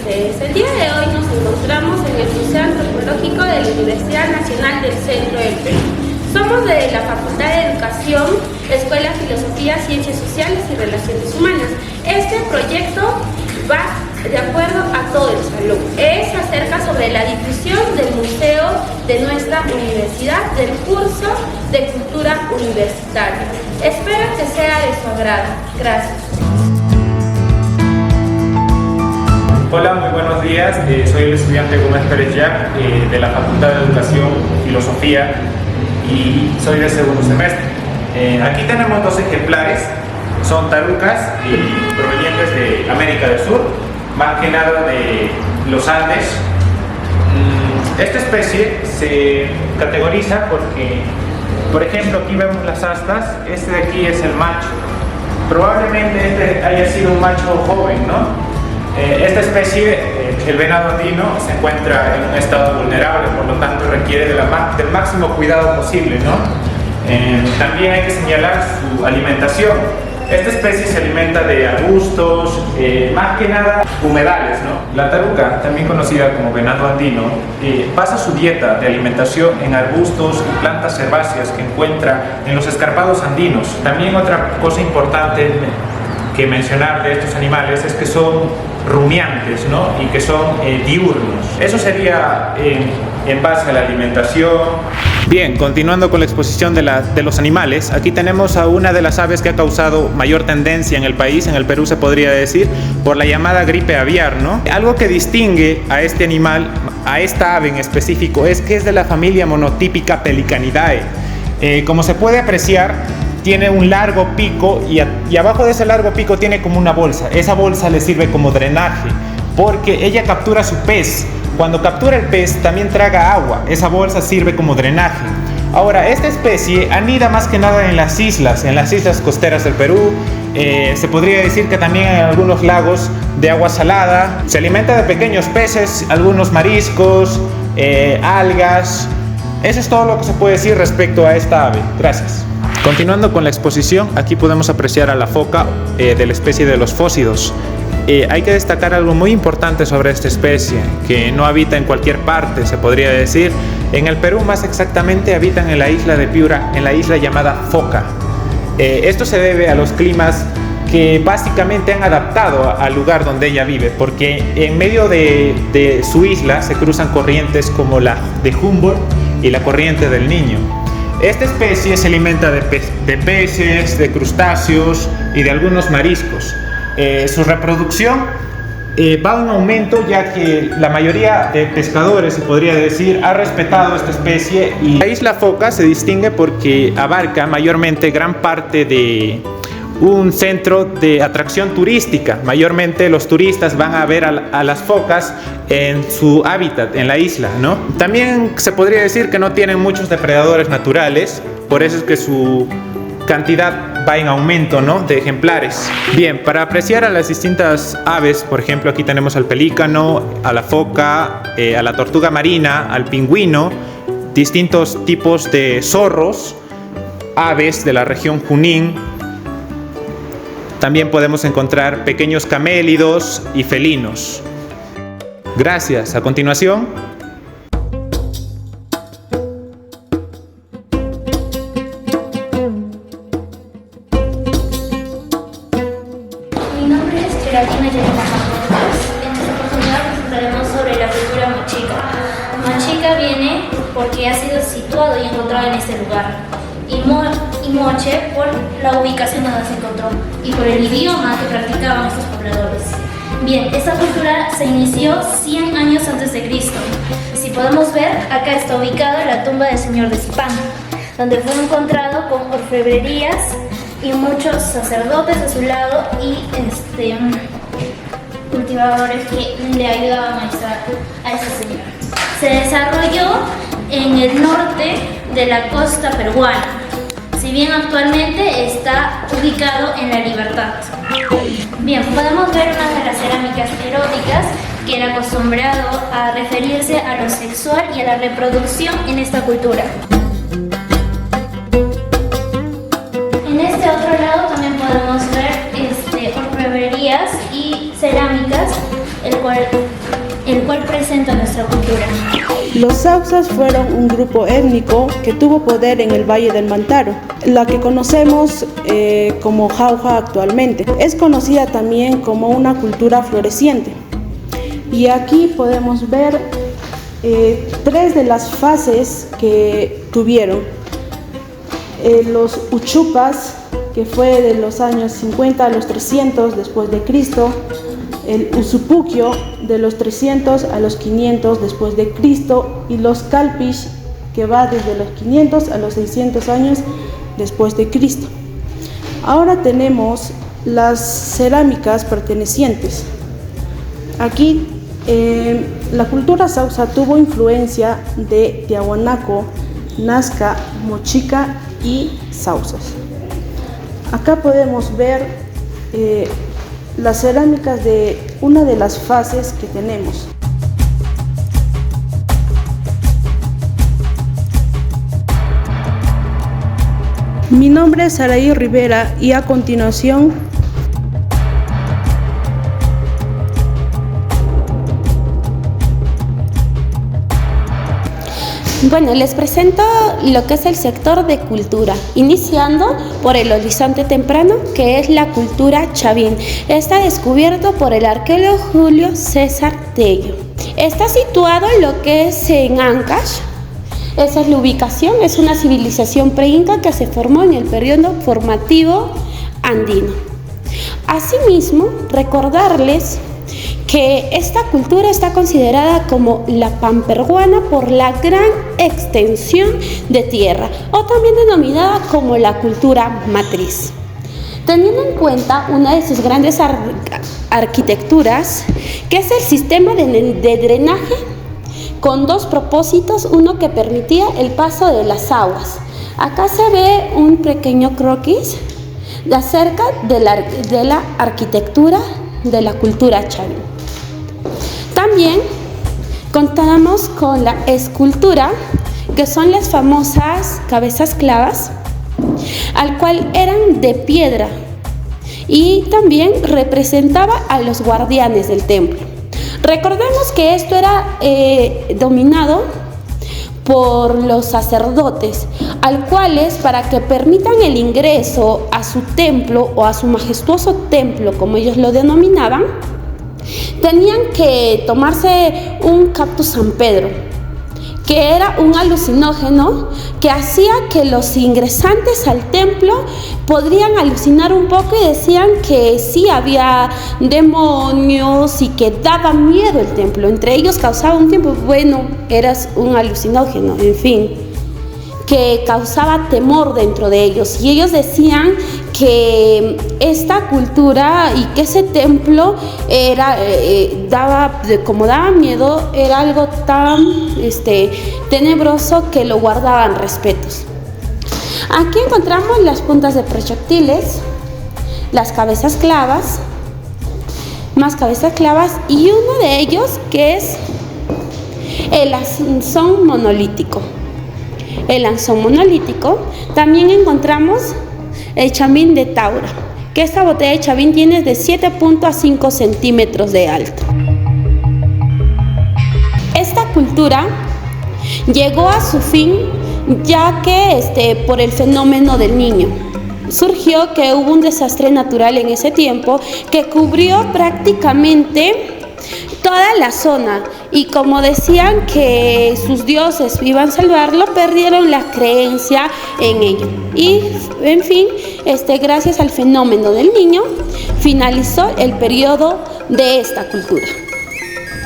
ustedes. El día de hoy nos encontramos en el Museo Antropológico de la Universidad Nacional del Centro del Perú. Somos de la Facultad de Educación, Escuela de Filosofía, Ciencias Sociales y Relaciones Humanas. Este proyecto va de acuerdo a todo el salón. Es acerca sobre la difusión del museo de nuestra universidad, del curso de cultura universitaria. Espero que sea de su agrado. Gracias. Hola, muy buenos días. Soy el estudiante Gómez Pérez Jack de la Facultad de Educación y Filosofía y soy de segundo semestre. Aquí tenemos dos ejemplares, son tarucas provenientes de América del Sur, más que nada de los Andes. Esta especie se categoriza porque, por ejemplo, aquí vemos las astas, este de aquí es el macho. Probablemente este haya sido un macho joven, ¿no? Esta especie, el venado andino, se encuentra en un estado vulnerable, por lo tanto requiere del máximo cuidado posible, ¿no? También hay que señalar su alimentación. Esta especie se alimenta de arbustos, más que nada humedales, ¿no? La taruca, también conocida como venado andino, basa su dieta de alimentación en arbustos y plantas herbáceas que encuentra en los escarpados andinos. También otra cosa importante que mencionar de estos animales es que son rumiantes, ¿no? Y que son diurnos. Eso sería en base a la alimentación. Bien, continuando con la exposición de los animales, aquí tenemos a una de las aves que ha causado mayor tendencia en el país, en el Perú se podría decir, por la llamada gripe aviar, ¿no? Algo que distingue a este animal, a esta ave en específico, es que es de la familia monotípica Pelicanidae. Como se puede apreciar, tiene un largo pico y abajo de ese largo pico tiene como una bolsa. Esa bolsa le sirve como drenaje porque ella captura su pez. Cuando captura el pez también traga agua. Esa bolsa sirve como drenaje. Ahora, esta especie anida más que nada en las islas costeras del Perú. Se podría decir que también en algunos lagos de agua salada. Se alimenta de pequeños peces, algunos mariscos, algas. Eso es todo lo que se puede decir respecto a esta ave. Gracias. Continuando con la exposición, aquí podemos apreciar a la foca de la especie de los fósidos. Hay que destacar algo muy importante sobre esta especie, que no habita en cualquier parte, se podría decir. En el Perú, más exactamente, habitan en la isla de Piura, en la isla llamada Foca. Esto se debe a los climas que básicamente han adaptado al lugar donde ella vive, porque en medio de su isla se cruzan corrientes como la de Humboldt y la corriente del Niño. Esta especie se alimenta de peces, de crustáceos y de algunos mariscos. Su reproducción va en aumento, ya que la mayoría de pescadores, se podría decir, ha respetado esta especie. Y la isla Foca se distingue porque abarca mayormente gran parte de un centro de atracción turística. Mayormente los turistas van a ver a las focas en su hábitat, en la isla, ¿no? También se podría decir que no tienen muchos depredadores naturales, por eso es que su cantidad va en aumento, ¿no? De ejemplares. Bien, para apreciar a las distintas aves, por ejemplo, aquí tenemos al pelícano, a la foca, a la tortuga marina, al pingüino, distintos tipos de zorros, aves de la región Junín. También podemos encontrar pequeños camélidos y felinos. Gracias. A continuación, mi nombre es Geraldina Yerena Martínez. En esta oportunidad presentaremos sobre la cultura mochica. Mochica viene porque ha sido situado y encontrado en este lugar. Y moche por la ubicación donde se encontró y por el idioma que practicaban estos pobladores. Bien, esta cultura se inició 100 años antes de Cristo. Si podemos ver, acá está ubicada la tumba del señor de Zipán, donde fue encontrado con orfebrerías y muchos sacerdotes a su lado y cultivadores que le ayudaban a ese señor. Se desarrolló en el norte de la costa peruana, si bien actualmente está ubicado en La Libertad. Bien, podemos ver una de las cerámicas eróticas que era acostumbrado a referirse a lo sexual y a la reproducción en esta cultura. En este otro lado también podemos ver orfebrerías y cerámicas, el cual cual presenta nuestra cultura. Los Sausas fueron un grupo étnico que tuvo poder en el Valle del Mantaro, la que conocemos como Jauja actualmente. Es conocida también como una cultura floreciente. Y aquí podemos ver tres de las fases que tuvieron. Los Uchupas, que fue de los años 50 a los 300 después de Cristo, el Usupuquio de los 300 a los 500 después de Cristo y los Calpish, que va desde los 500 a los 600 años después de Cristo. Ahora tenemos las cerámicas pertenecientes. Aquí la cultura Sausa tuvo influencia de Tiahuanaco, Nazca, Mochica y Sausas. Acá podemos ver las cerámicas de una de las fases que tenemos. Mi nombre es Saraí Rivera y a continuación Bueno, les presento lo que es el sector de cultura, iniciando por el horizonte temprano, que es la cultura chavín. Está descubierto por el arqueólogo Julio César Tello. Está situado en lo que es en Ancash. Esa es la ubicación, es una civilización pre-inca que se formó en el periodo formativo andino. Asimismo, recordarles que esta cultura está considerada como la pamperuana por la gran extensión de tierra, o también denominada como la cultura matriz. Teniendo en cuenta una de sus grandes arquitecturas, que es el sistema de drenaje con dos propósitos, uno que permitía el paso de las aguas. Acá se ve un pequeño croquis de acerca de la arquitectura de la cultura chavín. También contamos con la escultura, que son las famosas cabezas clavas, al cual eran de piedra y también representaba a los guardianes del templo. Recordemos que esto era dominado por los sacerdotes, al cuales, para que permitan el ingreso a su templo o a su majestuoso templo, como ellos lo denominaban, tenían que tomarse un cactus San Pedro, que era un alucinógeno que hacía que los ingresantes al templo podrían alucinar un poco y decían que sí había demonios y que daba miedo el templo. Entre ellos causaba un tiempo, era un alucinógeno, en fin, que causaba temor dentro de ellos. Y ellos decían que esta cultura y que ese templo como daba miedo, era algo tan tenebroso que lo guardaban respetos. Aquí encontramos las puntas de proyectiles, las cabezas clavas, más cabezas clavas, y uno de ellos que es el anzón monolítico. El anzón monolítico. También encontramos el chamín de Taura, que esta botella de chamín tiene de 7.5 centímetros de alto. Esta cultura llegó a su fin ya que por el fenómeno del Niño. Surgió que hubo un desastre natural en ese tiempo que cubrió prácticamente toda la zona, y como decían que sus dioses iban a salvarlo, perdieron la creencia en ello. Y en fin, gracias al fenómeno del Niño, finalizó el periodo de esta cultura.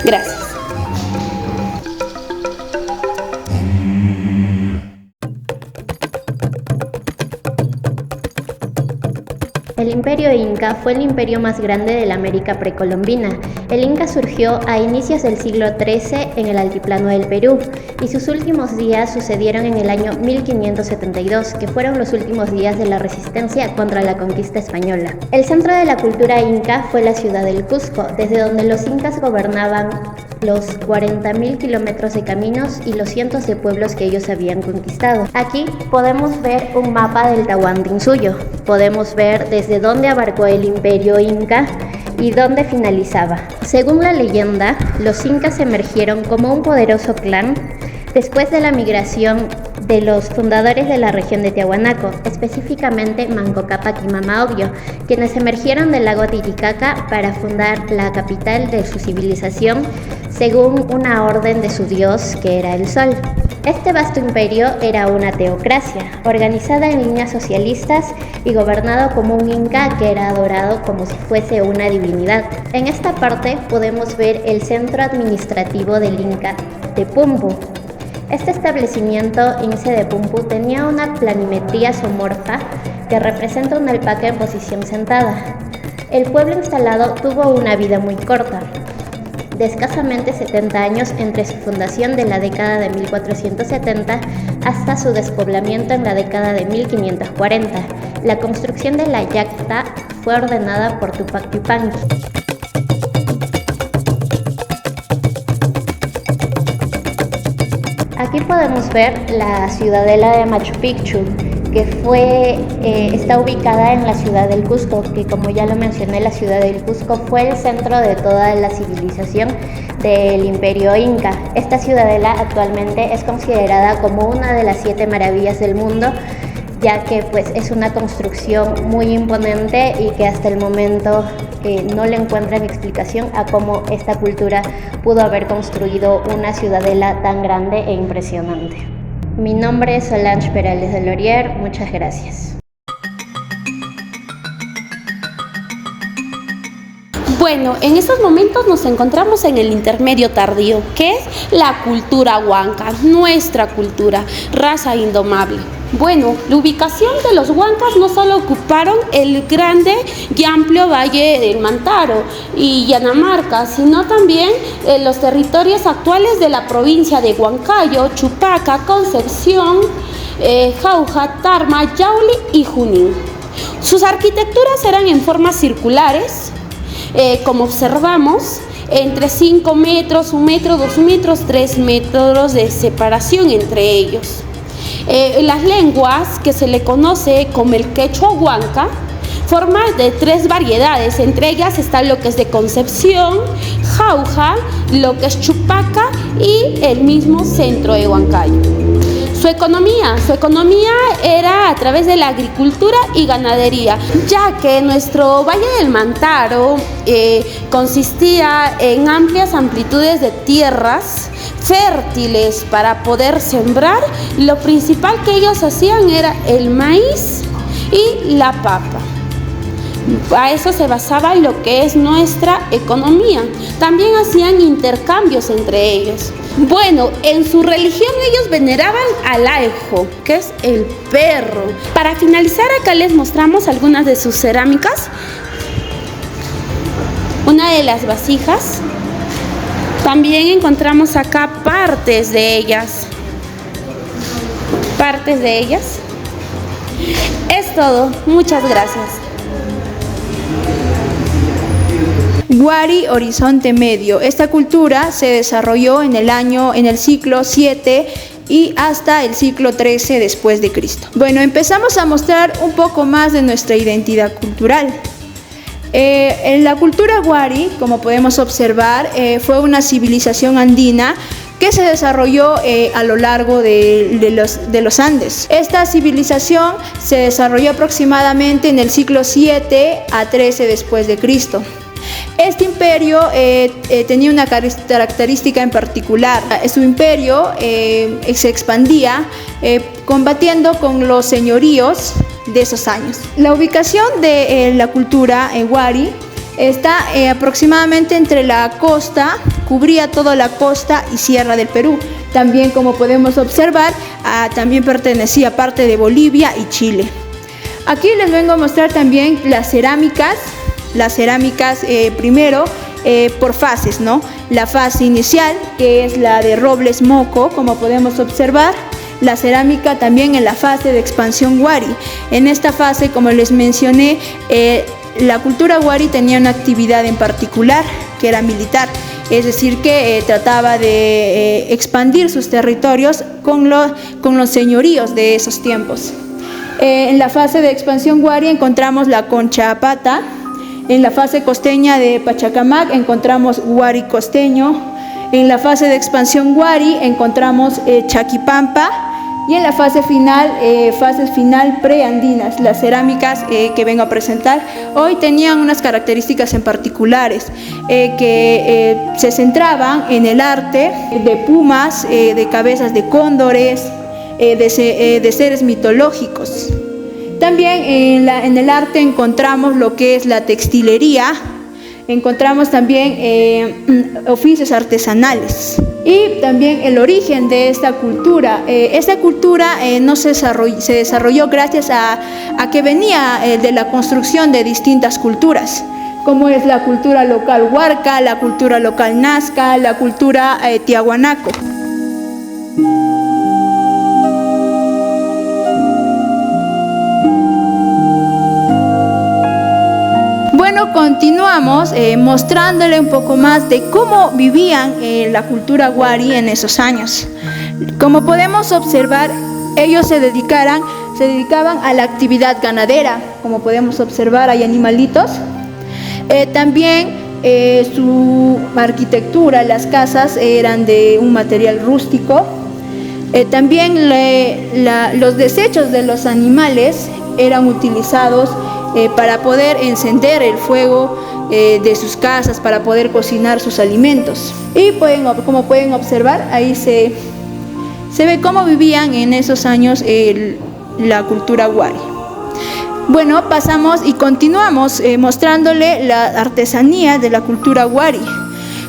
Gracias. El imperio inca fue el imperio más grande de la América precolombina. El Inca surgió a inicios del siglo XIII en el altiplano del Perú y sus últimos días sucedieron en el año 1572, que fueron los últimos días de la resistencia contra la conquista española. El centro de la cultura inca fue la ciudad del Cusco, desde donde los incas gobernaban los 40.000 kilómetros de caminos y los cientos de pueblos que ellos habían conquistado. Aquí podemos ver un mapa del Tahuantinsuyo. Podemos ver desde dónde abarcó el imperio inca y dónde finalizaba. Según la leyenda, los incas emergieron como un poderoso clan después de la migración de los fundadores de la región de Tiahuanaco, específicamente Manco Cápac y Mama Ocllo, quienes emergieron del lago Titicaca para fundar la capital de su civilización según una orden de su dios, que era el Sol. Este vasto imperio era una teocracia, organizada en líneas socialistas y gobernado como un inca que era adorado como si fuese una divinidad. En esta parte podemos ver el centro administrativo del Inca, Tepumpu. Este establecimiento, Ince de Pumpu, tenía una planimetría zoomorfa que representa una alpaca en posición sentada. El pueblo instalado tuvo una vida muy corta, de escasamente 70 años entre su fundación de la década de 1470 hasta su despoblamiento en la década de 1540. La construcción de la yacta fue ordenada por Tupac Yupanqui. Aquí podemos ver la ciudadela de Machu Picchu, que está ubicada en la ciudad del Cusco, que como ya lo mencioné, la ciudad del Cusco fue el centro de toda la civilización del Imperio Inca. Esta ciudadela actualmente es considerada como una de las 7 maravillas del mundo, ya que es una construcción muy imponente y que hasta el momento no le encuentran explicación a cómo esta cultura pudo haber construido una ciudadela tan grande e impresionante. Mi nombre es Solange Perales de Laurier, muchas gracias. Bueno, en estos momentos nos encontramos en el intermedio tardío, que es la cultura huanca, nuestra cultura, raza indomable. Bueno, la ubicación de los huancas no solo ocuparon el grande y amplio valle del Mantaro y Yanamarca, sino también los territorios actuales de la provincia de Huancayo, Chupaca, Concepción, Jauja, Tarma, Yauli y Junín. Sus arquitecturas eran en formas circulares, como observamos, entre 5 metros, 1 metro, 2 metros, 3 metros de separación entre ellos. Las lenguas que se le conoce como el quechua huanca forman de 3 variedades, entre ellas está lo que es de Concepción, Jauja, lo que es Chupaca y el mismo centro de Huancayo. Su economía era a través de la agricultura y ganadería, ya que nuestro Valle del Mantaro consistía en amplias amplitudes de tierras fértiles para poder sembrar. Lo principal que ellos hacían era el maíz y la papa. A eso se basaba lo que es nuestra economía. También hacían intercambios entre ellos. Bueno, en su religión ellos veneraban al Aejo, que es el perro. Para finalizar, acá les mostramos algunas de sus cerámicas. Una de las vasijas. También encontramos acá partes de ellas. Es todo. Muchas gracias. Huari Horizonte Medio. Esta cultura se desarrolló en el siglo VII y hasta el siglo XIII después de Cristo. Bueno, empezamos a mostrar un poco más de nuestra identidad cultural. En la cultura Huari, como podemos observar, fue una civilización andina que se desarrolló a lo largo de los Andes. Esta civilización se desarrolló aproximadamente en el siglo VII a XIII después de Cristo. Este imperio tenía una característica en particular. Su imperio se expandía combatiendo con los señoríos de esos años. La ubicación de la cultura en Huari está aproximadamente entre la costa, cubría toda la costa y sierra del Perú. También, como podemos observar, también pertenecía a parte de Bolivia y Chile. Aquí les vengo a mostrar también las cerámicas. Primero por fases, ¿no? La fase inicial, que es la de robles moco, como podemos observar. La cerámica también en la fase de expansión Huari. En esta fase, como les mencioné, la cultura Huari tenía una actividad en particular, que era militar. Es decir, que trataba de expandir sus territorios con los señoríos de esos tiempos. En la fase de expansión Huari encontramos la concha pata. En la fase costeña de Pachacamac encontramos Huari costeño. En la fase de expansión Huari encontramos Chaquipampa. Y en la fase final preandinas, las cerámicas que vengo a presentar hoy tenían unas características en particulares que se centraban en el arte de pumas, de cabezas de cóndores, de seres mitológicos. También en el arte encontramos lo que es la textilería, encontramos también oficios artesanales. Y también el origen de esta cultura. Esta cultura se desarrolló gracias a que venía de la construcción de distintas culturas, como es la cultura local huarca, la cultura local nazca, la cultura tiahuanaco. Continuamos mostrándole un poco más de cómo vivían la cultura Huari en esos años. Como podemos observar, ellos se dedicaban a la actividad ganadera. Como podemos observar, hay animalitos. También su arquitectura, las casas eran de un material rústico. También los desechos de los animales eran utilizados para poder encender el fuego de sus casas, para poder cocinar sus alimentos. Y como pueden observar, ahí se ve cómo vivían en esos años la cultura Huari. Bueno, pasamos y continuamos mostrándole la artesanía de la cultura Huari.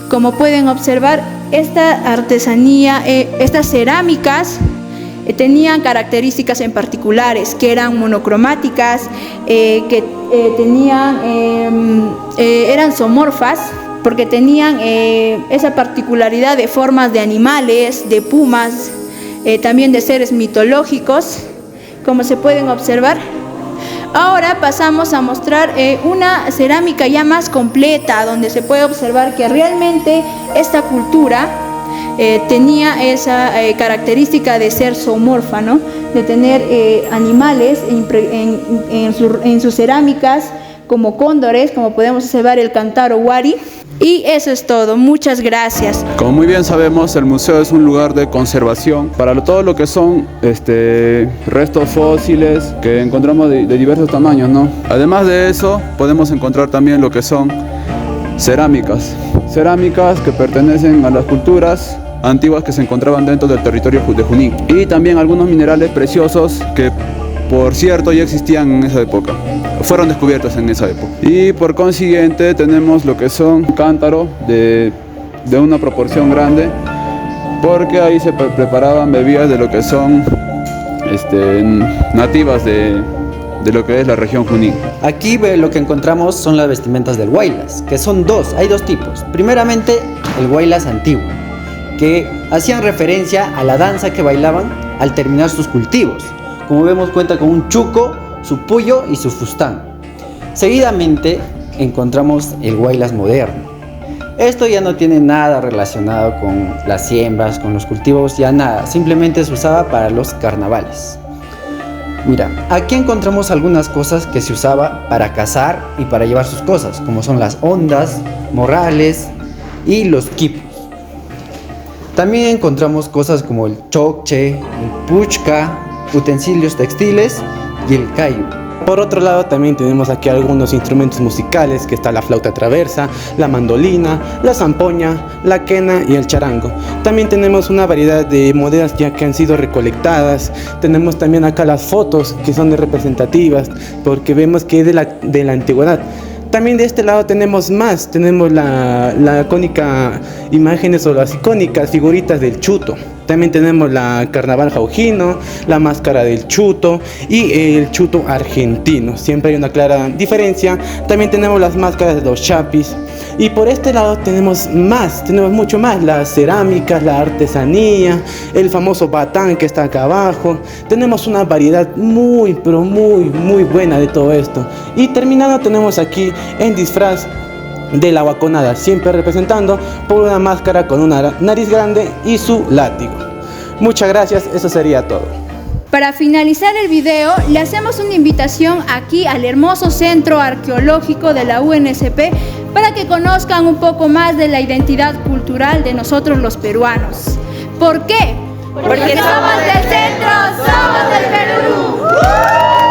Como pueden observar, esta artesanía, estas cerámicas tenían características en particulares, que eran monocromáticas, que eran zoomorfas, porque tenían esa particularidad de formas de animales, de pumas, también de seres mitológicos, como se pueden observar. Ahora pasamos a mostrar una cerámica ya más completa, donde se puede observar que realmente esta cultura tenía esa característica de ser zoomorfa, ¿no? De tener animales en sus cerámicas, como cóndores, como podemos observar el cántaro Huari. Y eso es todo, muchas gracias. Como muy bien sabemos, el museo es un lugar de conservación para todo lo que son restos fósiles que encontramos de diversos tamaños, ¿no? Además de eso, podemos encontrar también lo que son cerámicas que pertenecen a las culturas antiguas que se encontraban dentro del territorio de Junín, y también algunos minerales preciosos que, por cierto, ya existían en esa época, fueron descubiertos en esa época. Y por consiguiente tenemos lo que son cántaros de una proporción grande, porque ahí se preparaban bebidas de lo que son nativas de lo que es la región Junín. Aquí lo que encontramos son las vestimentas del huaylas, que son hay dos tipos. Primeramente, el huaylas antiguo, que hacían referencia a la danza que bailaban al terminar sus cultivos. Como vemos, cuenta con un chuco, su puyo y su fustán. Seguidamente encontramos el huaylas moderno. Esto ya no tiene nada relacionado con las siembras, con los cultivos, ya nada. Simplemente se usaba para los carnavales. Mira, aquí encontramos algunas cosas que se usaba para cazar y para llevar sus cosas, como son las hondas, morrales y los quipos. También encontramos cosas como el chocche, el puchca, utensilios textiles y el cayo. Por otro lado, también tenemos aquí algunos instrumentos musicales, que está la flauta traversa, la mandolina, la zampoña, la quena y el charango. También tenemos una variedad de monedas ya que han sido recolectadas. Tenemos también acá las fotos que son representativas, porque vemos que es de la antigüedad. También de este lado tenemos más, tenemos la icónica imágenes o las icónicas figuritas del chuto. También tenemos la carnaval jaujino, la máscara del chuto y el chuto argentino. Siempre hay una clara diferencia. También tenemos las máscaras de los chapis. Y por este lado tenemos mucho más, las cerámicas, la artesanía, el famoso batán que está acá abajo. Tenemos una variedad muy, pero muy buena de todo esto. Y terminando tenemos aquí en disfraz de la guaconada, siempre representando por una máscara con una nariz grande y su látigo. Muchas gracias, eso sería todo. Para finalizar el video, le hacemos una invitación aquí al hermoso Centro Arqueológico de la UNSP para que conozcan un poco más de la identidad cultural de nosotros los peruanos. ¿Por qué? Porque somos del centro, somos del Perú.